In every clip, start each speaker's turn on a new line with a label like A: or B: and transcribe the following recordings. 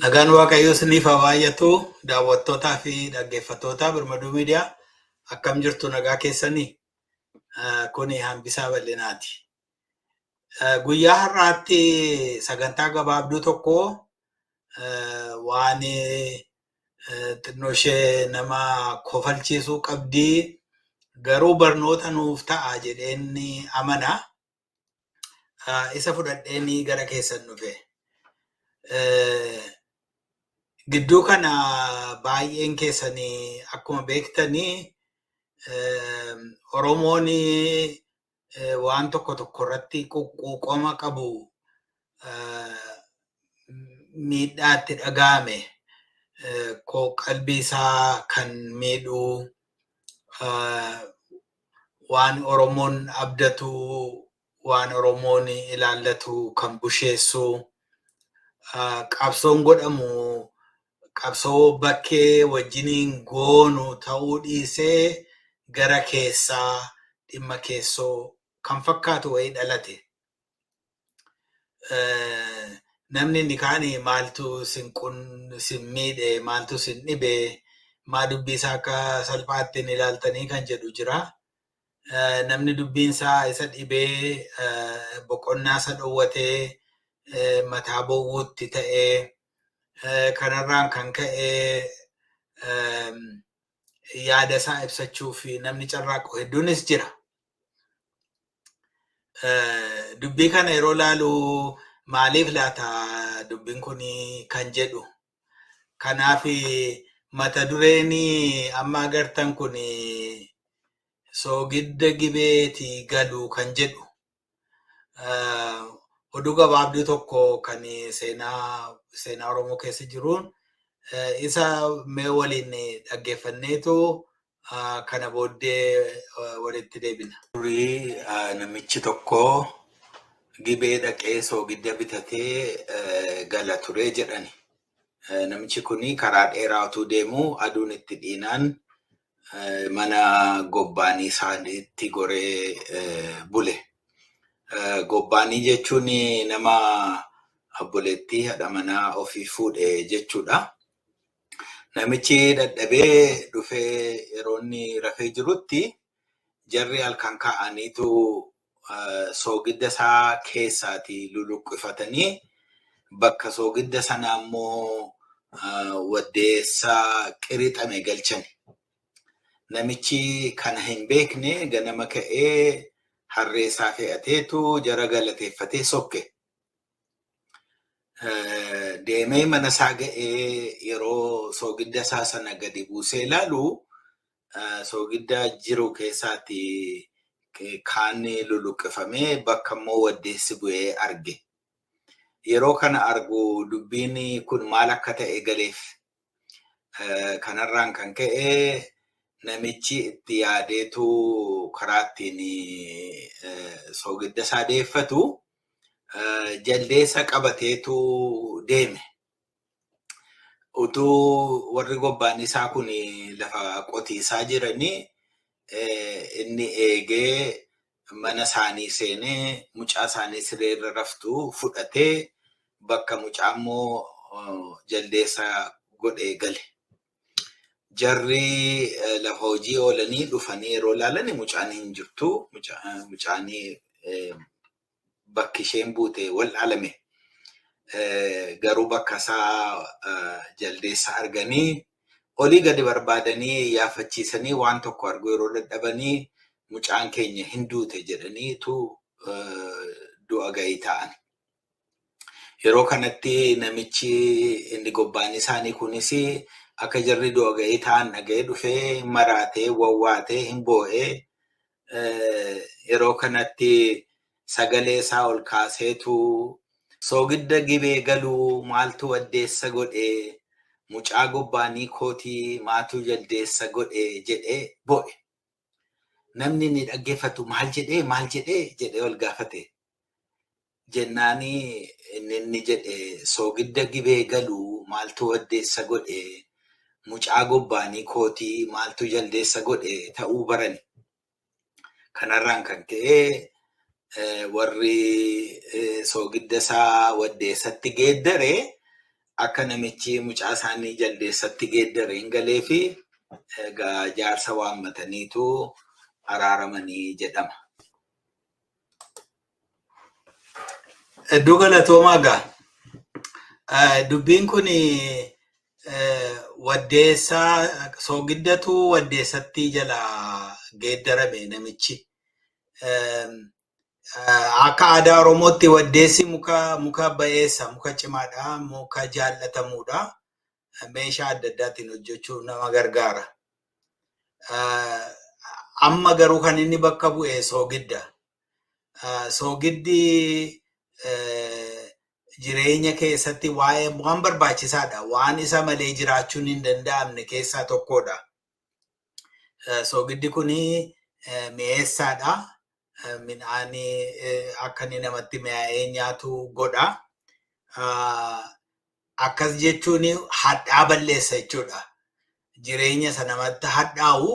A: Nagaan Waaqayyoo isiniif haa baay'atu. Daawwattootaa fi dhaggeeffattoota Birmaduu Miidiyaa akkam jirtu nagaa keessanii? Kuni hambisaa bal'inaati. Guyyaa har'aatti sagantaa gabaabduu tokko waan xinnoo ishee nama kofalchiisuu qabdii garuu barnoota nuuf ta'a jedheen amana. Isa fudhadheen gara keessan dhufe. Gidduu kana baay'een keessanii akkuma beektanii Oromoon waan tokko irratti quuqqama qabu miidhaatti dhaga'ame qalbii isaa kan miidhu waan Oromoon abdatu waan Oromoon ilaallatu kan busheessu qabsoon godhamu qabsoo bakkee wajjiniin goonu ta'uu dhiisee gara keessaa dhimma keessoo kan fakkaatu wayii dhalate. Namni inni kaan maaltu sin miidhe, maaltu sin dhibe, maa dubbii isaa akka salphaatti hin ilaaltanii kan jedhu jira. Namni dubbiin isaa isa dhibee boqonnaa isa dhowwatee mataa bowwuutti ta'ee kanarraan kan ka'ee yaada isaa ibsachuu fi namni carraaqu hedduunis jira. Dubbii kana yeroo laalu maaliif laata dubbiin kun kan jedhu. Kanaaf mata dureen amma agartan kun soogidda gibeeti galu kan jedhu. Oduu gabaabduu tokko kan seenaa Oromoo keessa jiruun isa mee waliin dhaggeeffanneetu kana booddee walitti deebina. Namichi tokko gibee dhaqee soogidda bitatee gala ture jedhani. Namichi kun karaa dheeraa utuu deemu aduun itti dhiinaan mana gobbaanii isaaniitti goree bule. Gobbaanii jechuun nama obboleettii haadha manaa ofii fuudhe jechuudha. Namichi dadhabee dhufee yeroo inni rafee jirutti jarri halkan ka'aniitu soogidda isaa keessaati luluqqifatanii bakka soogidda sanaa immoo waddeessa qirixame galchani. Namichi kana hin beekne ganama ka'ee harree isaa fe'ateetu jara galateeffatee sokke. Deemee mana isaa ga'ee yeroo soogidda isaa sana gadi buusee ilaalu soogidda jiru keessaatti kaan luluqqifamee bakka immoo waddeessi bu'ee arge. Yeroo kana argu dubbiin kun maal akka ta'e galeef. Kanarraan kan ka'e namichi itti yaadeetu karaa ittiin soogidda isaa deeffatu jaldeessa qabateetu deeme. Utuu warri gobbaanii isaa kun lafa qotiisaa jiranii inni eegee mana isaanii seenee mucaa isaanii sireerra raftu fudhatee bakka mucaa immoo jaldeessa godhee gale. Jarri lafa hojii oolanii dhufanii yeroo ilaalan mucaan hin jirtu. Mucaan bakki isheen buute wal dhaalame. Garuu bakka isaa jaldeessa arganii olii gadi barbaadanii yaafachiisanii waan tokko argu yeroo dadhabanii mucaan keenya hin duute jedhaniitu du'a ga'ii ta'an. Yeroo kanatti namichi inni gobbaan isaanii kunis akka jarri du'a ga'ii ta'an dhaga'ee dhufee maraatee wawwaatee hin boo'ee yeroo kanatti sagalee isaa ol kaaseetu soogidda gibee galuu maaltu waddeessa godhee mucaa gobbaanii kootii maatu jaldeessa godhee jedhee boo'e. Namni inni dhaggeeffatu maal jedhee ol gaafate. Jennaanii inni jedhe soogidda gibee galuu maaltu waddeessa godhee mucaa gobbaanii kootii maaltu jaldeessa godhee ta'uu barani. Kanarraan kan ka'e warri soogidda isaa waddeessatti geeddare akka namichi mucaa isaanii jaldeessatti geeddare hin galee fi egaa jaarsa waammataniitu araaramanii jedhama. Hedduu galatoomaa egaa dubbiin kun waddeessaa soogiddatu waddeessatti jala geeddarame namichi. Akka aadaa Oromootti waddeessi muka ba'eessa, muka cimaadha, muka jaallatamuudha. Meeshaa adda addaatiin hojjechuuf nama gargaara. Amma garuu kan inni bakka bu'e soogidda. Soogiddi jireenya keessatti waan barbaachisaadha. Waan isa malee jiraachuun hin danda'amne keessaa tokkodha. Soogiddi kun mi'eessaadha. Midhaanii akka inni namatti mi'aayee nyaatu godha. Akkas jechuun hadhaa balleessa jechuudha. Jireenya isa namatti hadhaa'u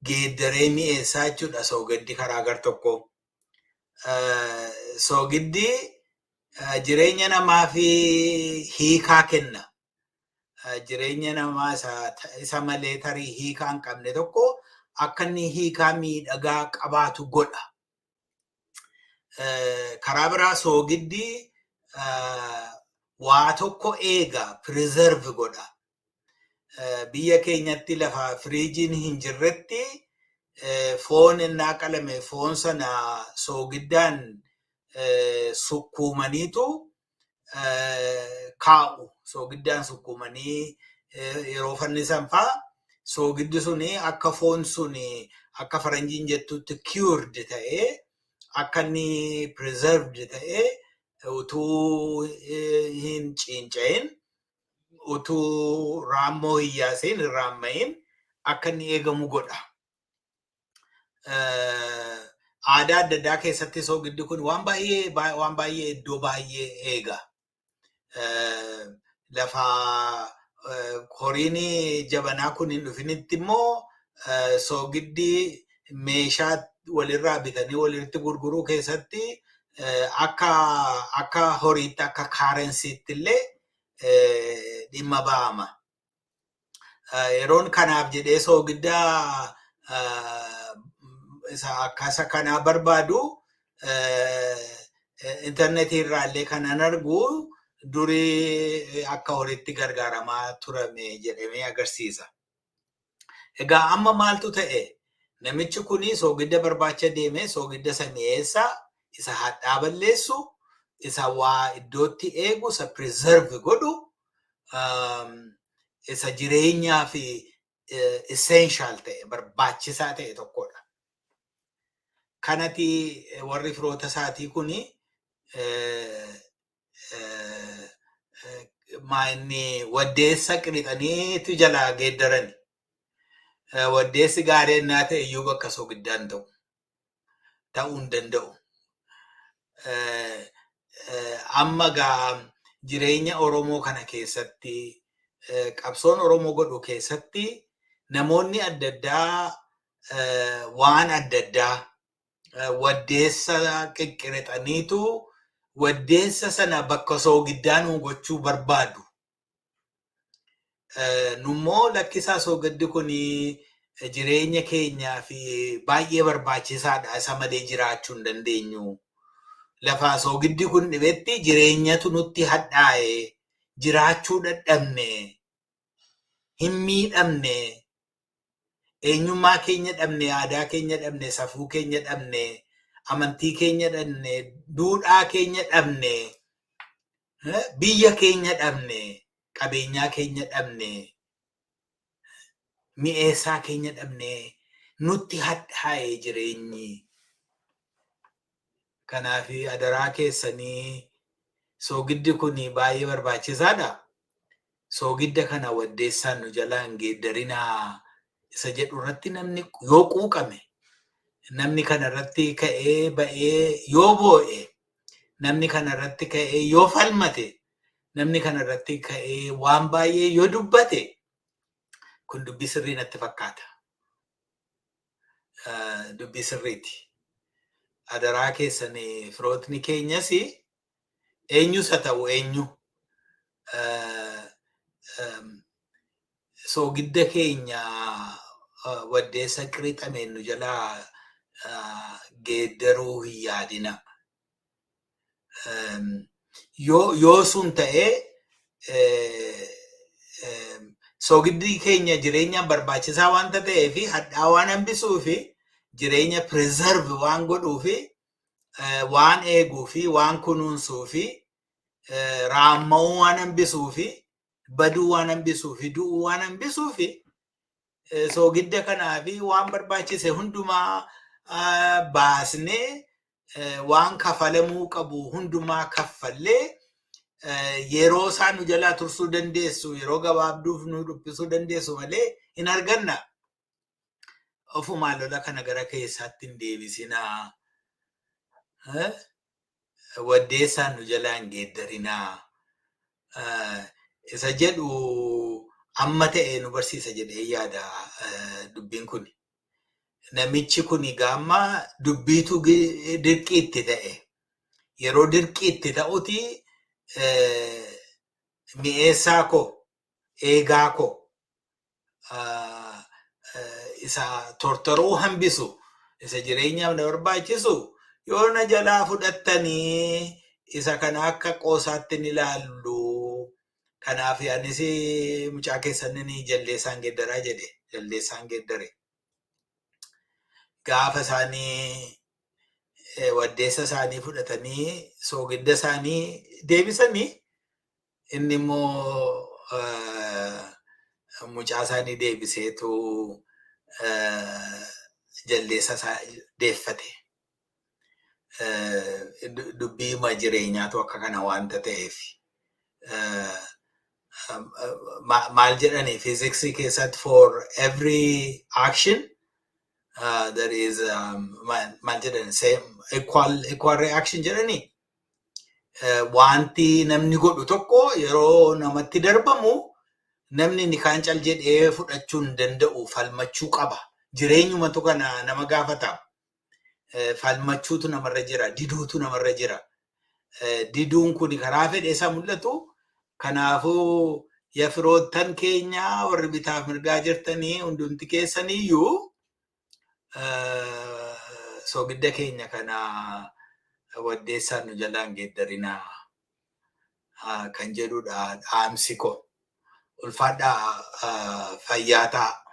A: geeddaree mi'eessaa jechuudha soogiddi karaa gar-tokko. Soogiddi jireenya namaa fi hiikaa kenna. Jireenya namaa isa malee tarii hiikaa hin qabne tokko akka inni hiikaa miidhagaa qabaatu godha. Karaa biraa soogiddi waa tokko eega preserve godha. Biyya keenyatti lafa firiijiin hin jirretti foon innaa qalame foon sana soogiddaan sukkuumaniitu kaa'u. Soogiddaan sukkuumanii yeroo fannisan fa'aa soogiddi suni akka foon suni akka faranjiin jettutti cured ta'ee akka inni preserved ta'ee utuu hin cinca'in utuu raammoo hin yaasin hin raammayin akka inni eegamu godha. Aadaa adda addaa keessatti soogiddi kun waan baay'ee iddoo baay'ee eega. Lafa horiin jabanaa kun hin dhufinitti immoo soogiddi meeshaa walirraa bitanii walitti gurguruu keessatti akka horiitti akka kaarensiitti illee dhimma ba'ama. Yeroon kanaaf jedhee soogidda akkasa kanaa barbaadu intarneetii irraallee kanan argu durii akka horiitti gargaaramaa turame jedhamee agarsiisa. Egaa amma maaltu ta'e? Namichi kuni soogidda barbaacha deeme soogidda isa mi'eessaa, isa hadhaa balleessu, isa waa iddootti eegu, isa preserve godhu, isa jireenyaa fi essential ta'e barbaachisaa ta'e tokkodha. Kanati warri firoota isaatii kuni waddeessa qirixaniitu jalaa geeddarani. Waddeessi gaarii innaa ta'e iyyuu bakka soogiddaan ta'uu hin danda'u. Amma gaa jireenya Oromoo kana keessatti qabsoon Oromoo godhu keessatti namoonni adda addaa waan adda addaa waddeessa qiqqirixaniitu waddeessa sana bakka soogiddaan gochuu barbaadu. Nummoo lakkisaa soogiddi kun jireenya keenyaa fi baay'ee barbaachisaadha. Isa malee jiraachuu hin dandeenyu. Lafa soogiddi kun dhibetti jireenyatu nutti hadhaa'e, jiraachuu dadhabne, hin miidhamne, eenyummaa keenya dhabne, aadaa keenya dhabne, safuu keenya dhabne, amantii keenya dhabne, duudhaa keenya dhabne, biyya keenya dhabne, qabeenyaa keenya dhabne, mi'eessaa keenya dhabne, nutti hadhaa'e jireenyi. Kanaaf adaraa keessanii soogiddi kun baay'ee barbaachisaadha. Soogidda kana waddeessaan nu jalaa hin geeddarinaa isa jedhu irratti namni yoo quuqame, namni kana irratti ka'ee ba'ee yoo boo'e, namni kana irratti ka'ee yoo falmate, namni kana irratti ka'ee waan baay'ee yoo dubbate kun dubbii sirrii natti fakkaata. Dubbii sirriiti. Adaraa keessanii firootni keenyas eenyus haa ta'u eenyu soogidda keenya waddeessa qirixameen nu jalaa geeddaruu hin yaadina. Yoo sun ta'ee soogiddi keenya jireenya barbaachisaa wanta ta'eefi hadhaa waan hambisuu fi jireenya preserve waan godhuu fi waan eeguu fi waan kunuunsuu fi raamma'uu waan hambisuu fi baduu waan hambisuu fi du'uu waan hambisuu fi soogidda kanaa fi waan barbaachise hundumaa baasnee waan kafalamuu qabu hundumaa kaffallee yeroo isaa nu jalaa tursuu dandeessu yeroo gabaabduuf nu dhuphisuu dandeessu malee hin arganna. Ofumaa lola kana gara keessaatti hin deebisinaa. Waddeessaan nu jalaa hin geeddarinaa. Isa jedhu amma ta'e nu barsiisa jedhee yaada dubbiin kun. Namichi kun gaamma dubbiitu dirqiitti ta'e. Yeroo dirqiitti ta'uti mi'eessaa koo, eegaa koo, isa tortoruu hambisu, isa jireenyaaf na barbaachisu yoo na jalaa fudhattanii isa kana akka qoosaatti ni ilaallu. Kanaaf anis mucaa keessanii jaldeessaan geeddaraa jedhe. Jaldeessaan geeddare. Gaafa isaanii waddeessa isaanii fudhatanii soogidda isaanii deebisanii inni immoo mucaa isaanii deebiseetu jaldeessa isaa deeffate. Dubbiima jireenyaatu akka kana wanta ta'eef. Maal jedhani physics keessatti for every action there is maal jedhani same equal reaction jedhani wanti namni godhu tokko yeroo namatti darbamu namni ni kaan cal jedhee fudhachuu hin danda'u falmachuu qaba. Jireenyumatu kana nama gaafata. Falmachuutu namarra jira, diduutu namarra jira. Diduun kun karaa fedhe isa mul'atu. Kanaafuu yaa firoottan keenya warri bitaaf mirgaa jirtanii hundumti keessaniyyuu soogidda keenya kana waddeessaan nu jalaan geeddarinaa kan jedhudha dhaamsi koo. Ulfaadhaa fayyaa ta'a.